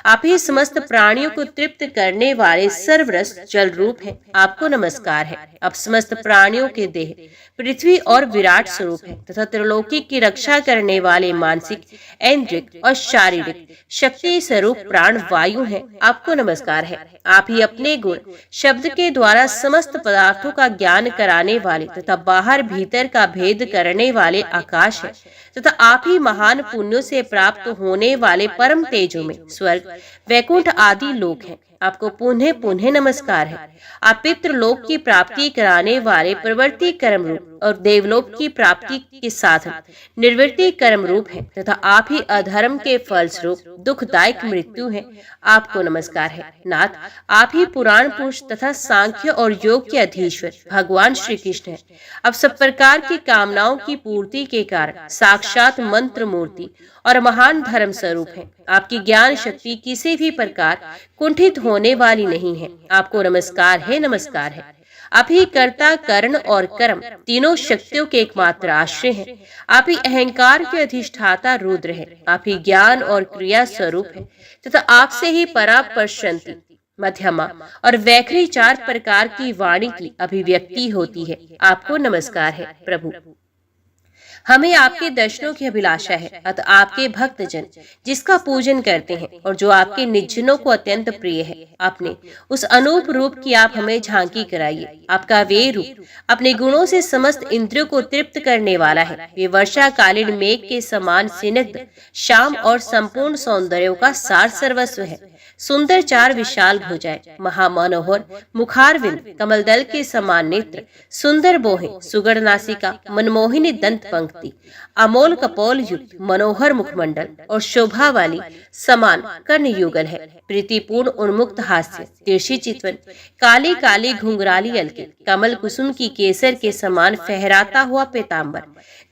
आप ही समस्त प्राणियों को तृप्त करने वाले सर्वरस जल रूप हैं। आपको नमस्कार है। आप समस्त प्राणियों के देह पृथ्वी और विराट स्वरूप है तथा त्रिलोकी की रक्षा करने वाले मानसिक, ऐन्द्रिक और शारीरिक शक्ति स्वरूप प्राण वायु हैं। आपको नमस्कार है। आप ही अपने गुण शब्द के द्वारा समस्त पदार्थों का ज्ञान कराने वाले तथा बाहर भीतर का भेद करने वाले आकाश है तथा आप ही महान पुण्यों से प्राप्त होने वाले परम तेजों में स्वर्ग, वैकुंठ आदि लोक हैं। आपको पुनः पुनः नमस्कार है। आप पितृलोक की प्राप्ति कराने वाले प्रवृत्ति कर्म रूप और देवलोक की प्राप्ति के साधन निर्वृत्ति कर्म रूप है तथा आप ही अधर्म के फलस्वरूप दुखदायक मृत्यु है। आपको नमस्कार है। नाथ, आप ही पुराण पुरुष तथा सांख्य और योग के अधीश्वर भगवान श्री कृष्ण है। अब सब प्रकार की कामनाओं की पूर्ति के कारण साक्षात मंत्र मूर्ति और महान धर्म स्वरूप है। आपकी ज्ञान शक्ति किसी भी प्रकार कुंठित होने वाली नहीं है। आपको नमस्कार है, नमस्कार है। आप ही कर्ता, करण और कर्म तीनों शक्तियों के एकमात्र आश्रय हैं। आप ही अहंकार के अधिष्ठाता रुद्र है। आप ही ज्ञान और क्रिया स्वरूप है तथा आपसे ही परा प्रशांति, मध्यमा और वैखरी 4 प्रकार की वाणी की अभिव्यक्ति होती है। आपको नमस्कार है प्रभु। हमें आपके दर्शनों की अभिलाषा है। अतः आपके भक्तजन जिसका पूजन करते हैं और जो आपके निजनों को अत्यंत प्रिय है, अपने उस अनूप रूप की आप हमें झांकी कराइए। आपका वे रूप अपने गुणों से समस्त इंद्रियों को तृप्त करने वाला है। वे वर्षाकालीन मेघ के समान स्निग्ध, शाम और संपूर्ण सौंदर्यों का सार सर्वस्व है। सुंदर 4 विशाल भुजाएं, महामनोहर मुखारविंद, कमलदल के समान नेत्र, सुंदर बोहें, सुगढ़ नासिका, मनमोहिनी दंत पंक्ति, अमोल कपोल युक्त मनोहर मुखमंडल और शोभा वाली समान कर्ण युगल है। प्रीतिपूर्ण उन्मुक्त हास्य, तिरछी चितवन, काली काली घुंघराली अलके, कमल कुसुम की केसर के समान फहराता हुआ पीताम्बर,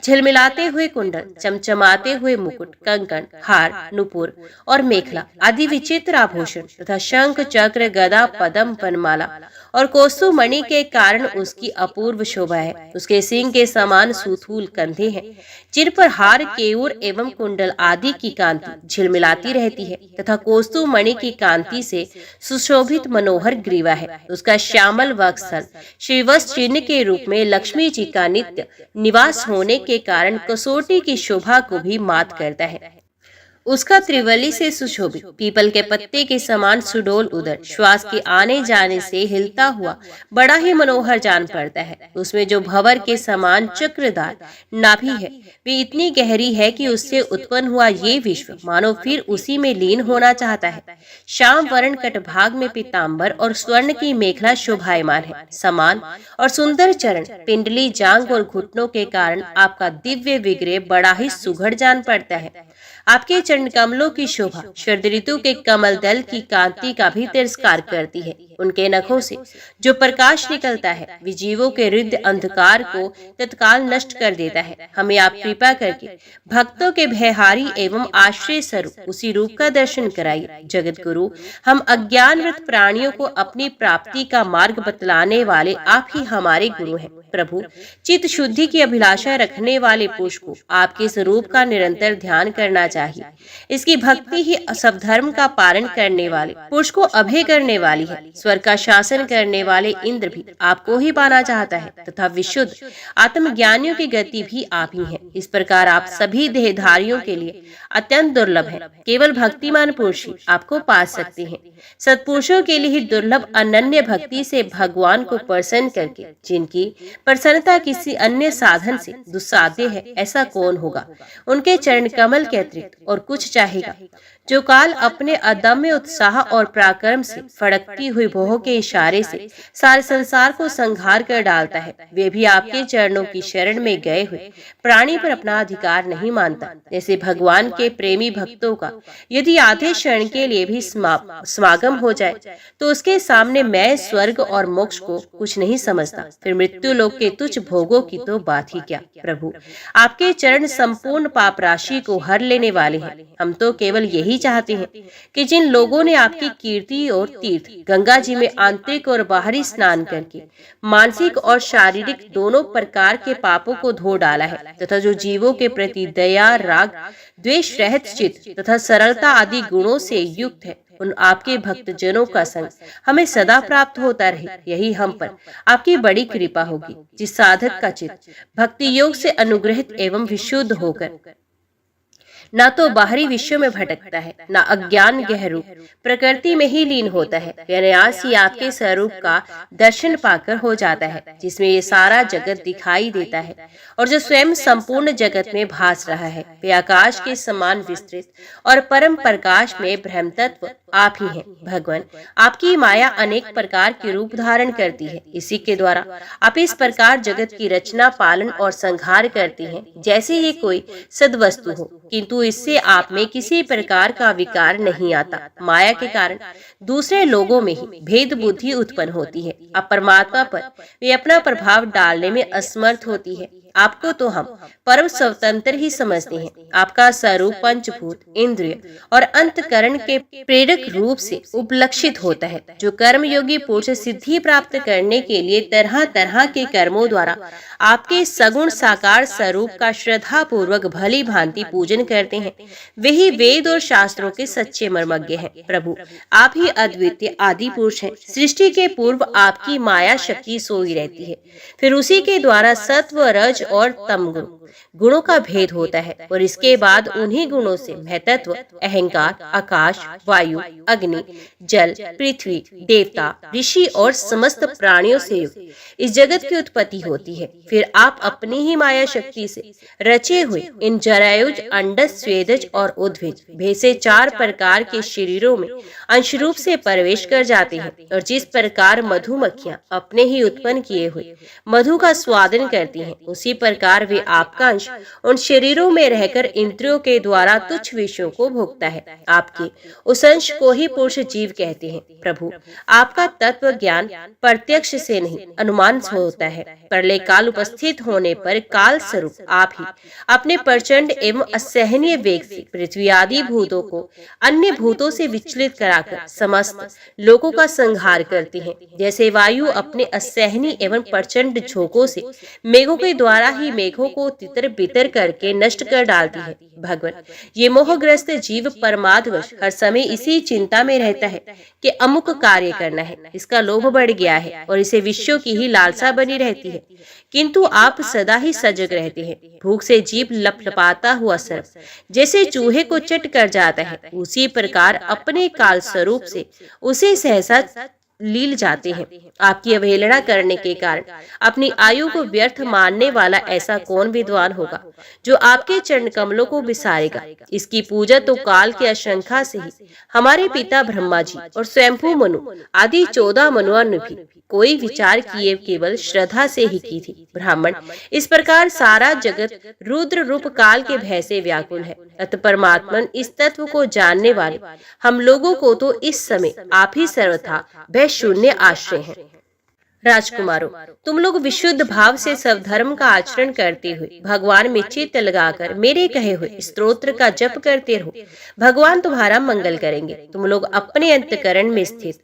झिलमिलाते हुए कुंडल, चमचमाते हुए मुकुट, कंकण, हार, नुपुर और मेखला आदि विचित्र आभूषण तथा शंख, चक्र, गदा, पदम, वनमाला और कौस्तु मणि के कारण उसकी अपूर्व शोभा है। उसके सिंह के समान सुथूल कंधे हैं, जिन पर हार, केयूर एवं कुंडल आदि की कांति झिलमिलाती रहती है, तथा कौस्तु मणि की कांति से सुशोभित मनोहर ग्रीवा है। उसका श्यामल वक्षस्थल श्रीवत्स चिन्ह के रूप में लक्ष्मी जी का नित्य निवास होने के कारण कसौटी की शोभा को भी मात करता है। उसका त्रिवली से सुशोभित पीपल के पत्ते के समान सुडोल उदर श्वास के आने जाने से हिलता हुआ बड़ा ही मनोहर जान पड़ता है। उसमें जो भंवर के समान चक्रदार नाभि है, वे इतनी गहरी है कि उससे उत्पन्न हुआ ये विश्व मानो फिर उसी में लीन होना चाहता है। श्याम वर्ण कटभाग में पीताम्बर और स्वर्ण की मेखला शोभायमान है। समान और सुंदर चरण, पिंडली, जांग और घुटनों के कारण आपका दिव्य विग्रह बड़ा ही सुघड़ जान पड़ता है। आपके चरण कमलों की शोभा शरद ऋतु के कमल दल की कांति का भी तिरस्कार करती है। उनके नखों से जो प्रकाश निकलता है, वे जीवों के हृदय अंधकार को तत्काल नष्ट कर देता है। हमें आप कृपा करके भक्तों के भयहारी एवं आश्रय स्वरूप उसी रूप का दर्शन कराइए। जगत गुरु, हम अज्ञानवृत प्राणियों को अपनी प्राप्ति का मार्ग बतलाने वाले आप ही हमारे गुरु हैं। प्रभु, चित्त शुद्धि की अभिलाषा रखने वाले पुरुष को आपके स्वरूप का निरंतर ध्यान करना चाहिए। इसकी भक्ति ही सब धर्म का पालन करने वाले पुरुष को अभय करने वाली है। स्वर्ग का शासन करने वाले इंद्र भी आपको ही पाना चाहता है, तथा विशुद्ध आत्मज्ञानियों की गति भी आप ही है। इस प्रकार आप सभी देहधारियों के लिए अत्यंत दुर्लभ है। केवल भक्तिमान पुरुष ही आपको पा सकते हैं। सत्पुरुषों के लिए ही दुर्लभ अनन्य भक्ति से भगवान को प्रसन्न करके, जिनकी प्रसन्नता किसी अन्य साधन से दुस्साध्य है, ऐसा कौन होगा। उनके चरण कमल के अतिरिक्त और कुछ चाहेगा। जो काल अपने अदम्य उत्साह और पराक्रम से फड़कती हुई भौहों के इशारे से सारे संसार को संहार कर डालता है, वे भी आपके चरणों की शरण में गए हुए प्राणी पर अपना अधिकार नहीं मानता। जैसे भगवान के प्रेमी भक्तों का यदि आधे क्षण के लिए भी समागम हो जाए, तो उसके सामने मैं स्वर्ग और मोक्ष को कुछ नहीं समझता। फिर मृत्यु लोक के तुच्छ भोगों की तो बात ही क्या। प्रभु, आपके चरण संपूर्ण पाप राशि को हर लेने वाले हैं। हम तो केवल यही चाहते हैं कि जिन लोगों ने आपकी कीर्ति और तीर्थ गंगा जी में आंतरिक और बाहरी स्नान करके मानसिक और शारीरिक दोनों प्रकार के पापों को धो डाला है, तथा जो जीवों के प्रति दया, राग, द्वेष रहित चित्त तथा सरलता आदि गुणों से युक्त है, उन आपके भक्त जनों का संग हमें सदा प्राप्त होता रहे, यही हम पर आपकी बड़ी कृपा होगी। जिस साधक का चित्त भक्ति योग से अनुग्रहित एवं विशुद्ध होकर ना तो बाहरी विश्व में भटकता है, ना अज्ञान गहरूप प्रकृति में ही लीन होता है, अनायास ही आपके स्वरूप का दर्शन पाकर हो जाता है, जिसमें ये सारा जगत दिखाई देता है और जो स्वयं संपूर्ण जगत में भास रहा है, वे आकाश के समान विस्तृत और परम प्रकाश में ब्रह्म तत्व आप ही हैं। भगवान, आपकी माया अनेक प्रकार के रूप धारण करती है। इसी के द्वारा आप इस प्रकार जगत की रचना, पालन और संहार करते हैं, जैसे ये कोई सद्वस्तु हो, किंतु इससे आप में किसी प्रकार का विकार नहीं आता। माया के कारण दूसरे लोगों में ही भेद बुद्धि उत्पन्न होती है। अब परमात्मा पर वे अपना प्रभाव डालने में असमर्थ होती है। आपको तो हम परम स्वतंत्र ही समझते हैं। आपका स्वरूप पंचभूत, इंद्रिय और अंतकरण के प्रेरक रूप से उपलक्षित होता है। जो कर्म योगी पुरुष सिद्धि प्राप्त करने के लिए तरह तरह के कर्मों द्वारा आपके सगुण साकार स्वरूप का श्रद्धा पूर्वक भली भांति पूजन करते हैं, वही वेद और शास्त्रों के सच्चे मर्मज्ञ हैं। प्रभु, आप ही अद्वितीय आदि पुरुष हैं। सृष्टि के पूर्व आपकी माया शक्ति सोई रहती है, फिर उसी के द्वारा सत्व, रज और तमगुण गुणों का भेद होता है, और इसके बाद उन्हीं गुणों से महतत्व, अहंकार, आकाश, वायु, अग्नि, जल, पृथ्वी, देवता, ऋषि और समस्त प्राणियों से युक्त इस जगत की उत्पत्ति होती है। फिर आप अपनी ही माया शक्ति से रचे हुए इन जरायुज, अंडज, स्वेदज और उद्भिज भेद से 4 प्रकार के शरीरों में अंश रूप से प्रवेश कर जाते हैं, और जिस प्रकार मधुमक्खियां अपने ही उत्पन्न किए हुए मधु का स्वादन करती हैं, उसी प्रकार वे आपका आपका अंश उन शरीरों में रहकर इंद्रियों के द्वारा तुच्छ विषयों को भोगता है। आपके उस अंश को ही पुरुष जीव कहते हैं। प्रभु, आपका तत्व ज्ञान प्रत्यक्ष से नहीं अनुमान से होता है। प्रलय काल उपस्थित होने पर काल स्वरूप आप ही अपने प्रचंड एवं असहनीय वेग से पृथ्वी आदि भूतों को अन्य भूतों से विचलित कराकर समस्त लोगों का संहार करते हैं। जैसे वायु अपने असहनीय एवं प्रचंड झोंकों से मेघों के द्वारा ही मेघों को तितर बितर करके नष्ट कर डालती है। भगवान, ये मोहग्रस्त जीव परमादवश हर समय इसी चिंता में रहता है कि अमुक कार्य करना है। इसका लोभ बढ़ गया है और इसे विषयों की ही लालसा बनी रहती है, किंतु आप सदा ही सजग रहते हैं। भूख से जीव लपलपाता हुआ सर्प जैसे चूहे को चट कर जाता है, उसी प्रकार अपने काल स्वरूप से उसे सहसा लील जाते हैं। आपकी अवहेलना करने के कारण अपनी आयु को व्यर्थ मानने वाला ऐसा कौन विद्वान होगा जो आपके चरण कमलों को बिसारेगा। इसकी पूजा तो काल के आशंका से ही हमारे पिता ब्रह्मा जी और स्वयंभू मनु आदि 14 मनुओं ने भी कोई विचार किए केवल श्रद्धा से ही की थी। ब्राह्मण, इस प्रकार सारा जगत रुद्र रूप काल के भय से व्याकुल है। अतः परमात्मन इस तत्व को जानने वाले हम लोगों को तो इस समय आप ही सर्वथा भय शून्य आश्रय हैं। राजकुमारों, तुम लोग विशुद्ध भाव से सब धर्म का आचरण करते हुए भगवान में चित्त लगाकर मेरे कहे हुए स्तोत्र का जप करते रहो। भगवान तुम्हारा मंगल करेंगे। तुम लोग अपने अंतकरण में स्थित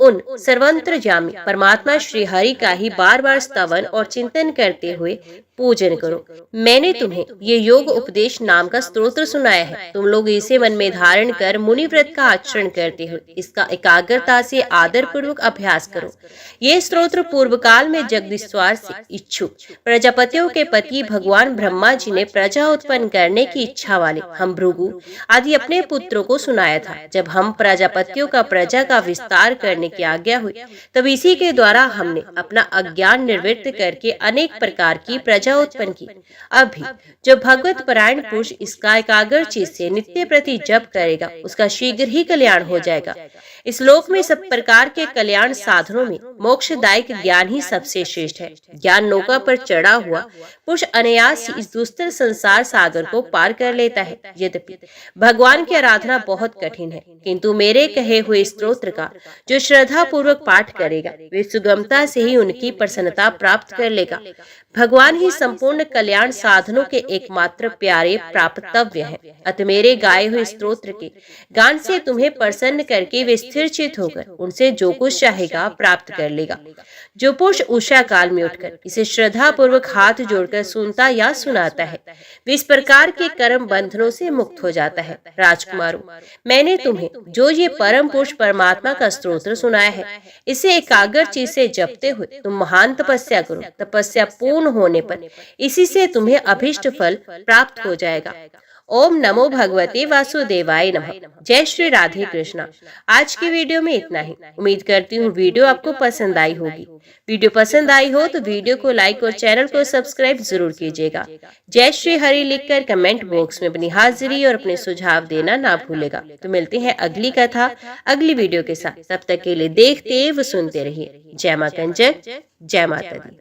उन सर्वंतर्यामी परमात्मा श्री हरि का ही बार बार स्तवन और चिंतन करते हुए पूजन करो। मैंने तुम्हें ये योग उपदेश नाम का स्तोत्र सुनाया है। तुम लोग इसे मन में धारण कर मुनि व्रत का आचरण करते हो इसका एकाग्रता से आदर पूर्वक अभ्यास करो। ये स्तोत्र पूर्व काल में जगदीश्वर से इच्छुक प्रजापतियों के पति भगवान ब्रह्मा जी ने प्रजा उत्पन्न करने की इच्छा वाले हम भृगु आदि अपने पुत्रों को सुनाया था। जब हम प्रजापतियों का प्रजा का विस्तार करने की आज्ञा हुई, तब इसी के द्वारा हमने अपना अज्ञान निवृत्त करके अनेक प्रकार की प्रजा उत्पन्न की। अब भी जो भगवत परायण पुरुष इसका एकाग्र चित्त से नित्य प्रति जप करेगा, उसका शीघ्र ही कल्याण हो जाएगा। इस लोक में सब प्रकार के कल्याण साधनों में मोक्षदायक ज्ञान ही सबसे श्रेष्ठ है। ज्ञान नौका पर चढ़ा हुआ पुरुष अनायास इस दुस्तर संसार सागर को पार कर लेता है। यद्यपि भगवान की आराधना बहुत कठिन है, किंतु मेरे कहे हुए स्तोत्र का जो श्रद्धा पूर्वक पाठ करेगा, वे सुगमता से ही उनकी प्रसन्नता प्राप्त कर लेगा। भगवान ही संपूर्ण कल्याण साधनों के एकमात्र प्यारे प्राप्तव्य है। अतः मेरे गाए हुए स्तोत्र के गान से तुम्हें प्रसन्न करके वे स्थिर चित होकर उनसे जो कुछ चाहेगा प्राप्त कर लेगा। जो पुरुष उषा काल में उठकर इसे श्रद्धा पूर्वक हाथ जोड़कर सुनता या सुनाता है, वे इस प्रकार के कर्म बंधनों से मुक्त हो जाता है। राजकुमारों, मैंने तुम्हें जो ये परम पुरुष परमात्मा का स्तोत्र सुनाया है, इसे एकाग्र चित्त से जपते हुए तुम महान तपस्या करो। तपस्या पूर्ण होने पर इसी से तुम्हें अभिष्ट फल प्राप्त हो जाएगा। ओम नमो भगवते वासुदेवाय नमः। जय श्री राधे कृष्णा। आज की वीडियो में इतना ही। उम्मीद करती हूँ वीडियो आपको पसंद आई होगी। वीडियो पसंद आई हो तो वीडियो को लाइक और चैनल को सब्सक्राइब जरूर कीजिएगा। जय श्री हरि लिखकर कमेंट बॉक्स में अपनी हाजिरी और अपने सुझाव देना ना भूलेगा। तो मिलते हैं अगली कथा अगली वीडियो के साथ। तब तक के लिए देखते व सुनते रहिए। जय मां कंचन, जय माता दी।